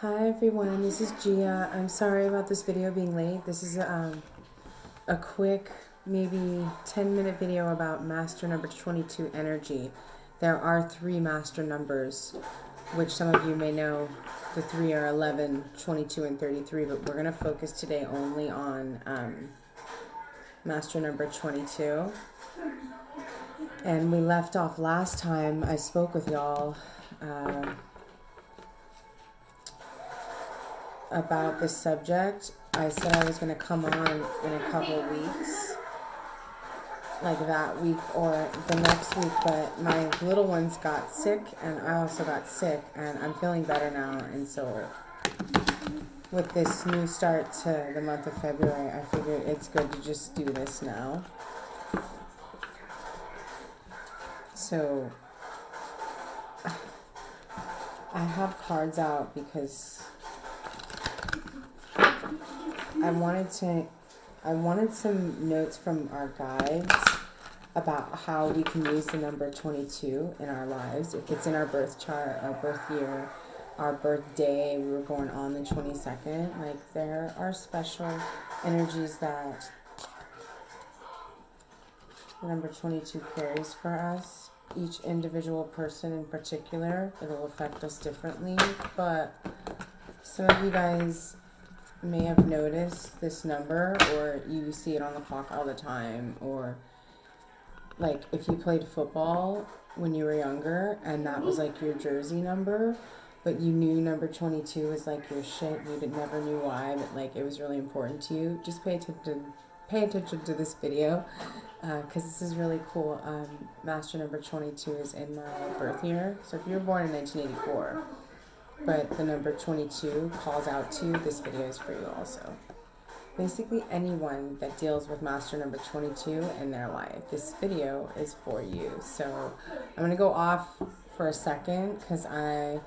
Hi everyone, this is Gia. I'm sorry about this video being late. This is a quick, maybe 10-minute video about master number 22 energy. There are 3 master numbers, which some of you may know. The 3 are 11, 22, and 33, but we're going to focus today only on master number 22. And we left off last time I spoke with y'all about this subject. I said I was going to come on in a couple weeks, like that week or the next week, but my little ones got sick and I also got sick, and I'm feeling better now. And so with this new start to the month of February, I figured it's good to just do this now. So I have cards out because I wanted some notes from our guides about how we can use the number 22 in our lives. If it's in our birth chart, our birth year, our birthday, we were born on the 22nd. Like, there are special energies that the number 22 carries for us. Each individual person in particular, it'll affect us differently. But some of you guys may have noticed this number, or you see it on the clock all the time, or like if you played football when you were younger and that was like your jersey number, but you knew number 22 was like your shit, you never knew why, but like it was really important to you. Just pay attention to this video because this is really cool. Master number 22 is in my birth year, so if you were born in 1984 but the number 22 calls out to you, this video is for you also. Basically, anyone that deals with master number 22 in their life, this video is for you. So I'm going to go off for a second because I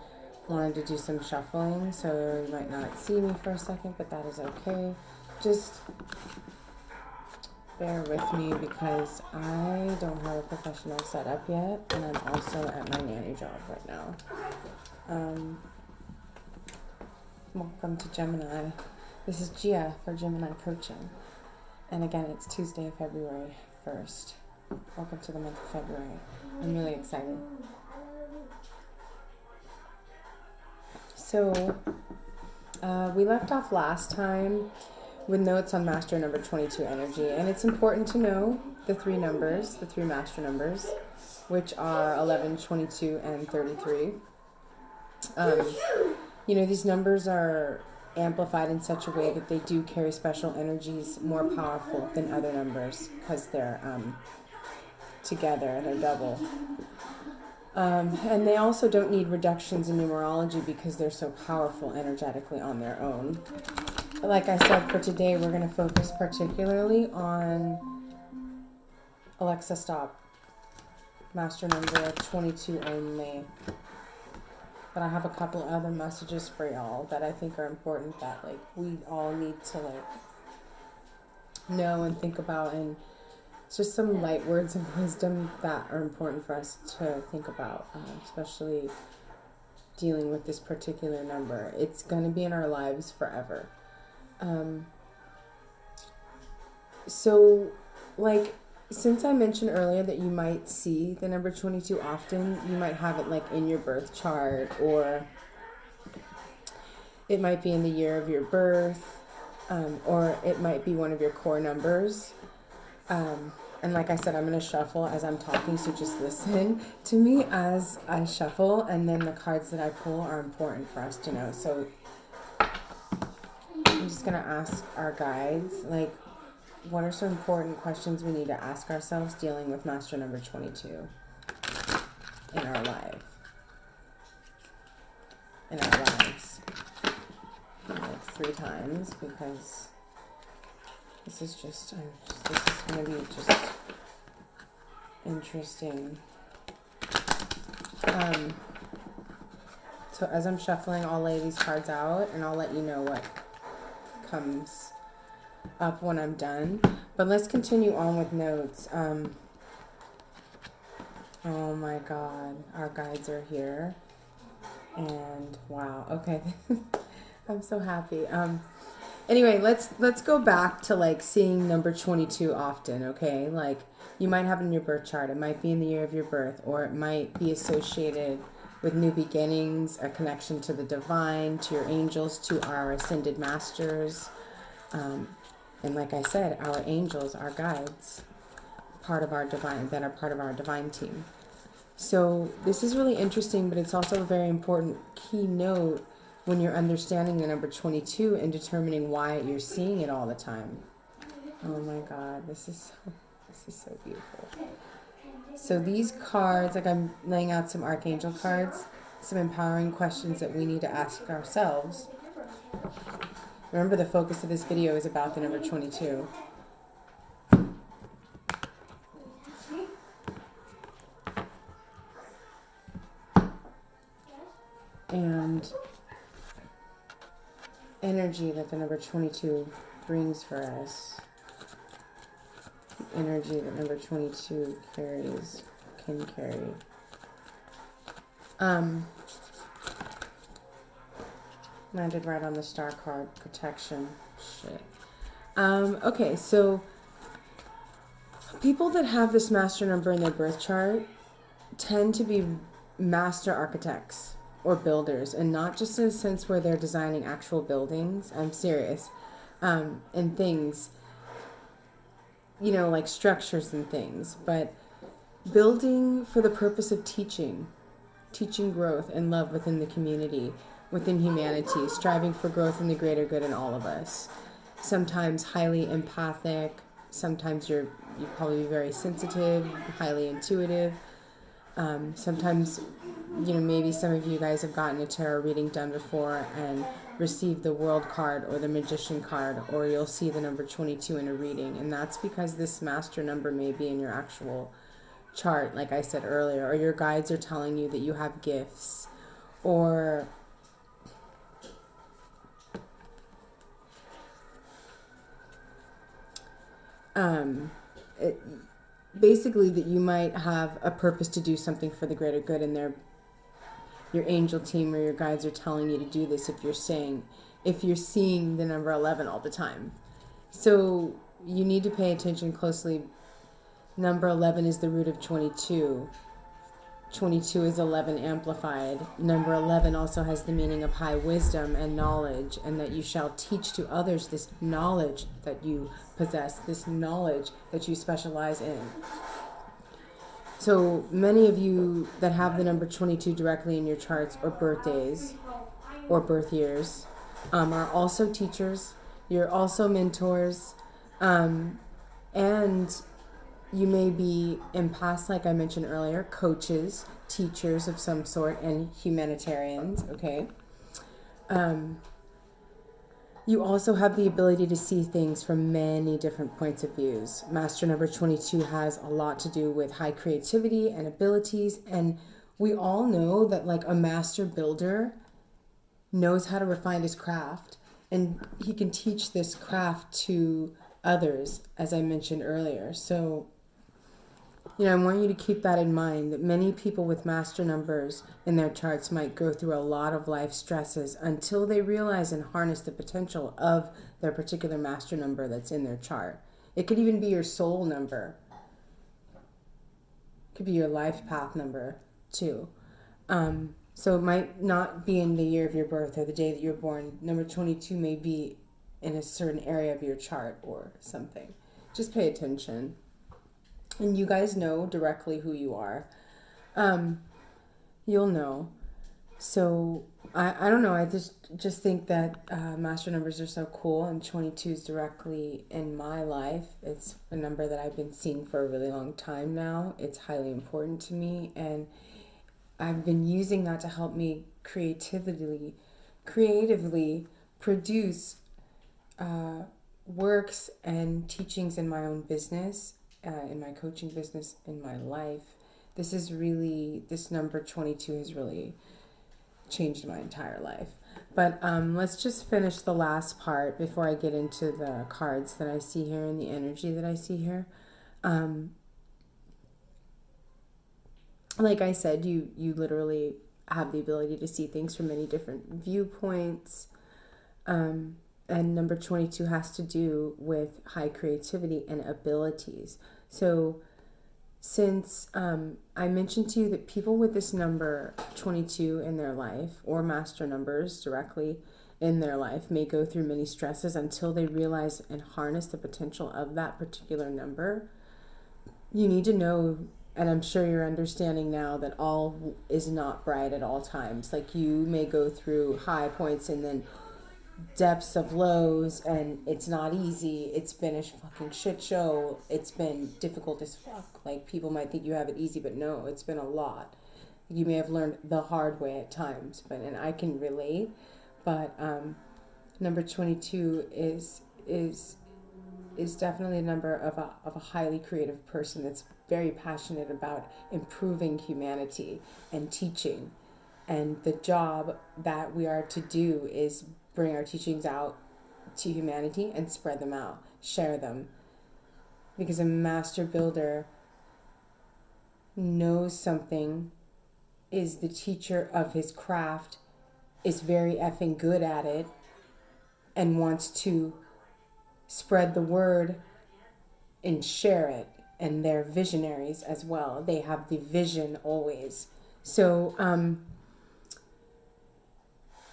wanted to do some shuffling, so you might not see me for a second, but that is okay. Just bear with me because I don't have a professional setup yet, and I'm also at my nanny job right now. Welcome to Gemineye. This is Gia for Gemineye Coaching. And again, it's Tuesday, February 1st. Welcome to the month of February. I'm really excited. So, we left off last time with notes on master number 22 energy. And it's important to know the 3 numbers, the 3 master numbers, which are 11, 22, and 33. You know, these numbers are amplified in such a way that they do carry special energies more powerful than other numbers because they're together, they're double. And they also don't need reductions in numerology because they're so powerful energetically on their own. Like I said, for today, we're going to focus particularly on Alexa, stop. Master number 22 only. But I have a couple other messages for y'all that I think are important that like we all need to like know and think about, and it's just some light words of wisdom that are important for us to think about, especially dealing with this particular number. It's going to be in our lives forever. So like, since I mentioned earlier that you might see the number 22 often, you might have it like in your birth chart, or it might be in the year of your birth, or it might be one of your core numbers. And like I said, I'm going to shuffle as I'm talking, so just listen to me as I shuffle, and then the cards that I pull are important for us to know. So I'm just going to ask our guides, like, what are some important questions we need to ask ourselves dealing with master number 22 in our lives? Like 3 times, because this is going to be just interesting. So as I'm shuffling, I'll lay these cards out and I'll let you know what comes up when I'm done. But let's continue on with notes. Oh my God, our guides are here. And wow, okay. I'm so happy. Anyway, let's go back to like seeing number 22 often, okay? Like you might have it in your birth chart. It might be in the year of your birth, or it might be associated with new beginnings, a connection to the divine, to your angels, to our ascended masters. And like I said, our angels, our guides, part of our divine, that are part of our divine team. So this is really interesting, but it's also a very important key note when you're understanding the number 22 and determining why you're seeing it all the time. Oh my God, this is so beautiful. So these cards, like I'm laying out some archangel cards, some empowering questions that we need to ask ourselves. Remember, the focus of this video is about the number 22. And energy that the number 22 brings for us. The energy that number 22 can carry. Landed right on the star card, protection. Shit. Okay, so people that have this master number in their birth chart tend to be master architects or builders, and not just in a sense where they're designing actual buildings. I'm serious. And things, you know, like structures and things, but building for the purpose of teaching growth and love within the community, within humanity, striving for growth in the greater good in all of us. Sometimes highly empathic, sometimes you're probably very sensitive, highly intuitive. Sometimes, you know, maybe some of you guys have gotten a tarot reading done before and received the World card or the Magician card, or you'll see the number 22 in a reading, and that's because this master number may be in your actual chart, like I said earlier, or your guides are telling you that you have gifts, or basically that you might have a purpose to do something for the greater good, and your angel team or your guides are telling you to do this if you're seeing the number 11 all the time. So you need to pay attention closely. Number 11 is the root of 22. 22 is 11 amplified. Number 11 also has the meaning of high wisdom and knowledge, and that you shall teach to others this knowledge that you possess, this knowledge that you specialize in. So many of you that have the number 22 directly in your charts or birthdays or birth years are also teachers. You're also mentors, and you may be empaths, like I mentioned earlier, coaches, teachers of some sort, and humanitarians, okay? You also have the ability to see things from many different points of views. Master number 22 has a lot to do with high creativity and abilities, and we all know that like a master builder knows how to refine his craft, and he can teach this craft to others, as I mentioned earlier. So, you know, I want you to keep that in mind, that many people with master numbers in their charts might go through a lot of life stresses until they realize and harness the potential of their particular master number that's in their chart. It could even be your soul number. It could be your life path number too. So it might not be in the year of your birth or the day that you're born. Number 22 may be in a certain area of your chart or something. Just pay attention. And you guys know directly who you are. You'll know. So I don't know. I just think that master numbers are so cool, and 22 is directly in my life. It's a number that I've been seeing for a really long time now. It's highly important to me, and I've been using that to help me creatively produce works and teachings in my own business, in my coaching business, in my life. This number 22 has really changed my entire life. But let's just finish the last part before I get into the cards that I see here and the energy that I see here. Like I said, you literally have the ability to see things from many different viewpoints. And number 22 has to do with high creativity and abilities. So since I mentioned to you that people with this number 22 in their life, or master numbers directly in their life, may go through many stresses until they realize and harness the potential of that particular number, you need to know, and I'm sure you're understanding now, that all is not bright at all times. Like, you may go through high points and then depths of lows, and it's not easy. It's been a fucking shit show. It's been difficult as fuck. Like, people might think you have it easy, but no, it's been a lot. You may have learned the hard way at times, and I can relate. But number 22 is definitely a number of a highly creative person that's very passionate about improving humanity and teaching. And the job that we are to do is bring our teachings out to humanity and spread them out, share them. Because a master builder knows something, is the teacher of his craft, is very effing good at it, and wants to spread the word and share it. And they're visionaries as well. They have the vision always. So,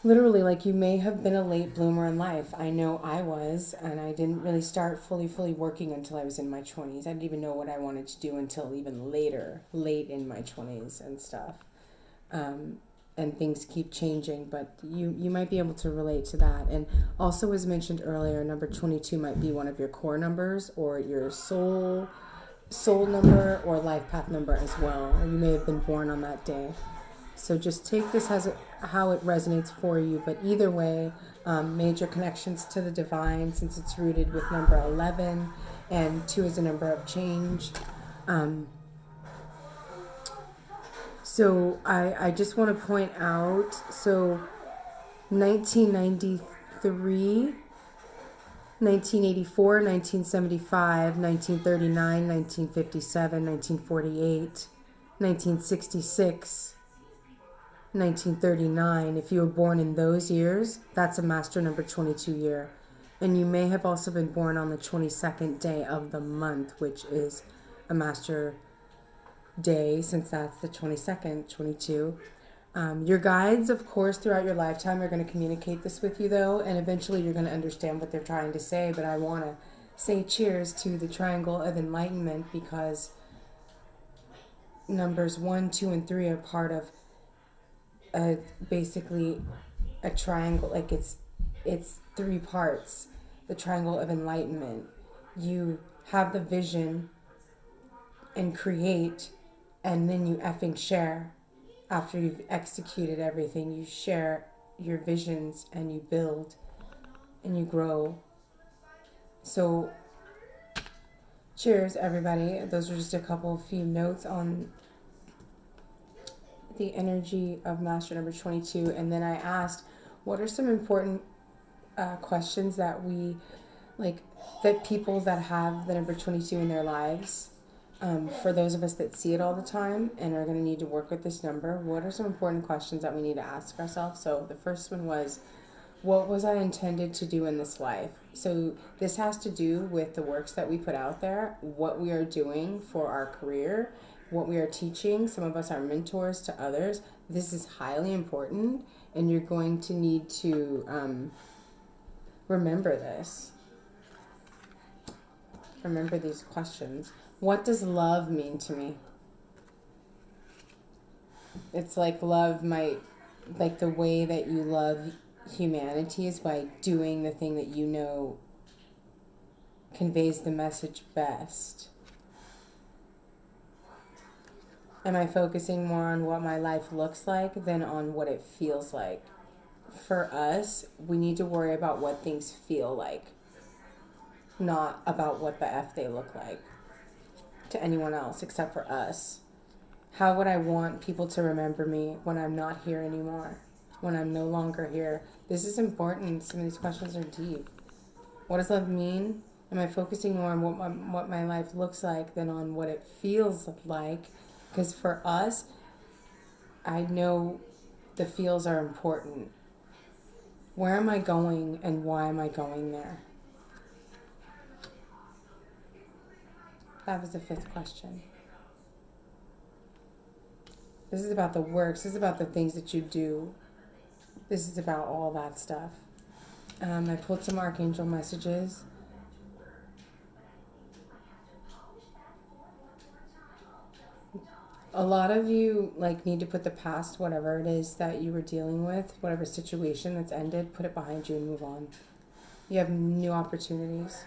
literally, like, you may have been a late bloomer in life. I know I was, and I didn't really start fully working until I was in my 20s. I didn't even know what I wanted to do until even later, late in my 20s and stuff. And things keep changing, but you might be able to relate to that. And also, as mentioned earlier, number 22 might be one of your core numbers, or your soul number, or life path number as well. Or you may have been born on that day. So just take this as how it resonates for you. But either way, major connections to the divine, since it's rooted with number 11, and 2 is a number of change. So I just want to point out, so 1993, 1984, 1975, 1939, 1957, 1948, 1966, 1939. If you were born in those years, that's a master number 22 year. And you may have also been born on the 22nd day of the month, which is a master day, since that's the 22nd, 22. Your guides, of course, throughout your lifetime are going to communicate this with you, though, and eventually you're going to understand what they're trying to say. But I want to say cheers to the triangle of enlightenment, because numbers 1, 2, and 3 are part of basically a triangle. Like, it's 3 parts. The triangle of enlightenment. You have the vision and create, and then you effing share. After you've executed everything, you share your visions, and you build, and you grow. So, cheers, everybody. Those are just a few notes on the energy of master number 22. And then I asked, what are some important questions that that people that have the number 22 in their lives, for those of us that see it all the time and are going to need to work with this number, what are some important questions that we need to ask ourselves? So the first one was, what was I intended to do in this life? So this has to do with the works that we put out there, what we are doing for our career, what we are teaching. Some of us are mentors to others. This is highly important, and you're going to need to remember this. Remember these questions. What does love mean to me? It's like love might, like the way that you love humanity is by doing the thing that you know conveys the message best. Am I focusing more on what my life looks like than on what it feels like? For us, we need to worry about what things feel like, not about what the F they look like to anyone else except for us. How would I want people to remember me when I'm not here anymore, when I'm no longer here? This is important. Some of these questions are deep. What does love mean? Am I focusing more on what my life looks like than on what it feels like? Because for us, I know the feels are important. Where am I going and why am I going there? That was the 5th question. This is about the works. This is about the things that you do. This is about all that stuff. I pulled some archangel messages. A lot of you need to put the past, whatever it is that you were dealing with, whatever situation that's ended, put it behind you and move on. You have new opportunities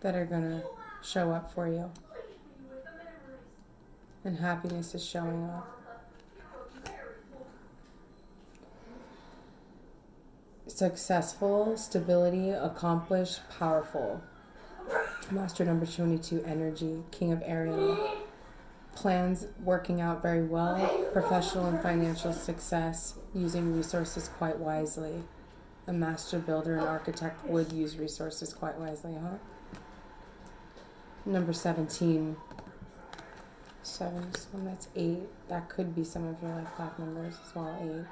that are going to show up for you. And happiness is showing up. Successful, stability, accomplished, powerful. Master number 22, energy, King of Ariel. Plans working out very well. Professional and financial success, using resources quite wisely. A master builder and architect would use resources quite wisely, huh? Number 17. 7, so that's 8. That could be some of your life path numbers as well, 8.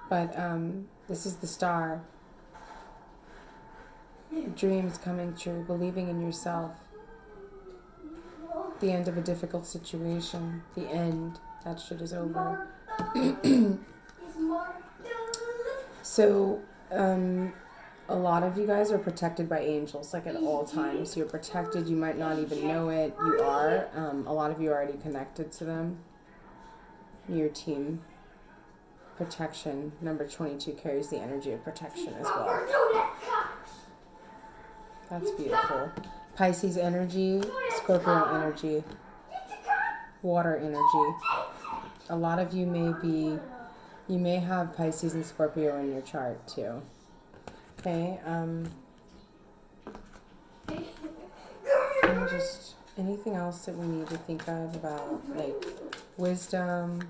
But this is the star. Dreams coming true, believing in yourself. The end of a difficult situation. The end. That shit is over. So, a lot of you guys are protected by angels, at all times. You're protected. You might not even know it. You are. A lot of you are already connected to them. Your team. Protection. Number 22 carries the energy of protection as well. That's beautiful. Pisces energy, Scorpio energy, water energy. A lot of you may have Pisces and Scorpio in your chart too. Okay, and just anything else that we need to think of about wisdom.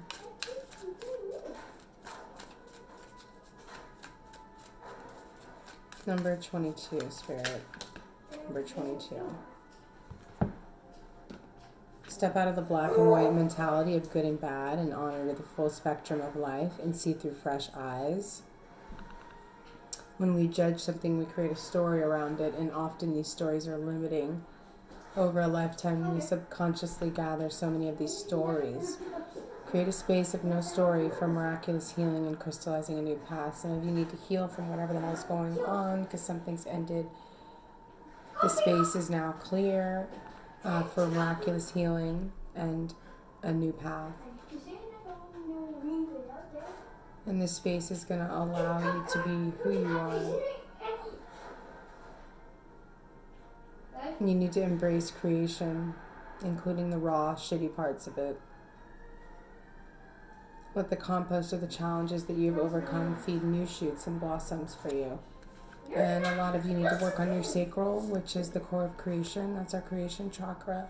Number 22, Spirit. Number 22. Step out of the black and white mentality of good and bad and honor the full spectrum of life and see through fresh eyes. When we judge something, we create a story around it, and often these stories are limiting. Over a lifetime, we subconsciously gather so many of these stories. Create a space of no story for miraculous healing and crystallizing a new path. Some of you need to heal from whatever the hell is going on because something's ended. The space is now clear for miraculous healing and a new path. And this space is going to allow you to be who you are. You need to embrace creation, including the raw, shitty parts of it. Let the compost of the challenges that you've overcome feed new shoots and blossoms for you. And a lot of you need to work on your sacral, which is the core of creation. That's our creation chakra.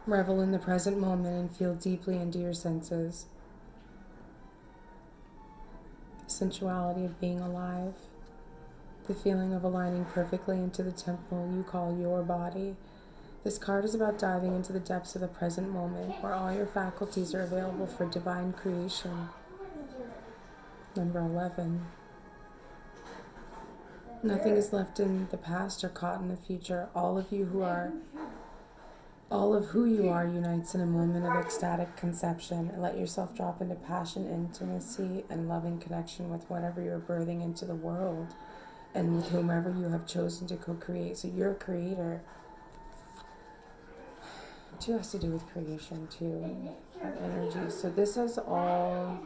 Revel in the present moment and feel deeply into your senses. The sensuality of being alive. The feeling of aligning perfectly into the temple you call your body. This card is about diving into the depths of the present moment, where all your faculties are available for divine creation. Number 11. Nothing is left in the past or caught in the future. All of who you are unites in a moment of ecstatic conception. Let yourself drop into passion, intimacy, and loving connection with whatever you're birthing into the world and with whomever you have chosen to co-create. So you're a creator. It too has to do with creation too, and that energy. So this is all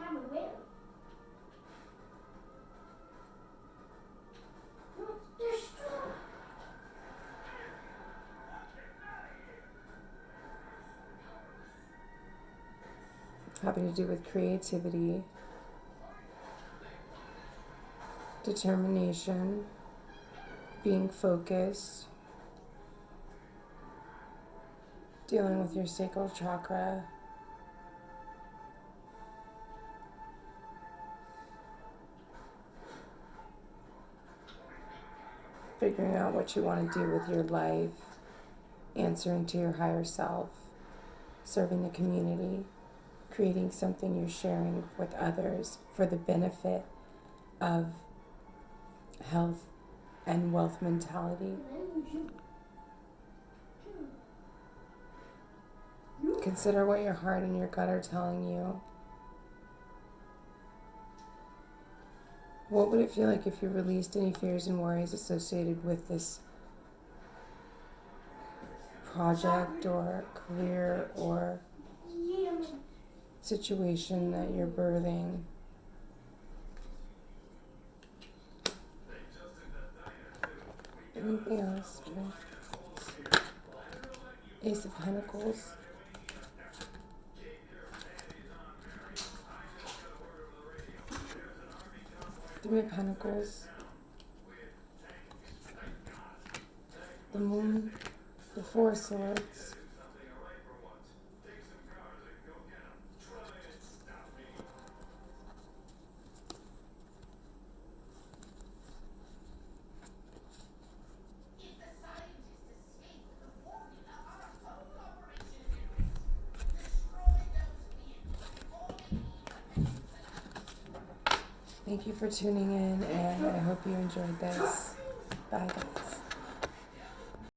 having to do with creativity, determination, being focused, dealing with your sacral chakra, figuring out what you want to do with your life, answering to your higher self, serving the community, creating something you're sharing with others for the benefit of health and wealth mentality. Consider what your heart and your gut are telling you. What would it feel like if you released any fears and worries associated with this project or career or situation that you're birthing? Anything else? Ace of Pentacles. 3 of Pentacles. The Moon. The 4 of Swords. Thank you for tuning in, and I hope you enjoyed this. Bye, guys.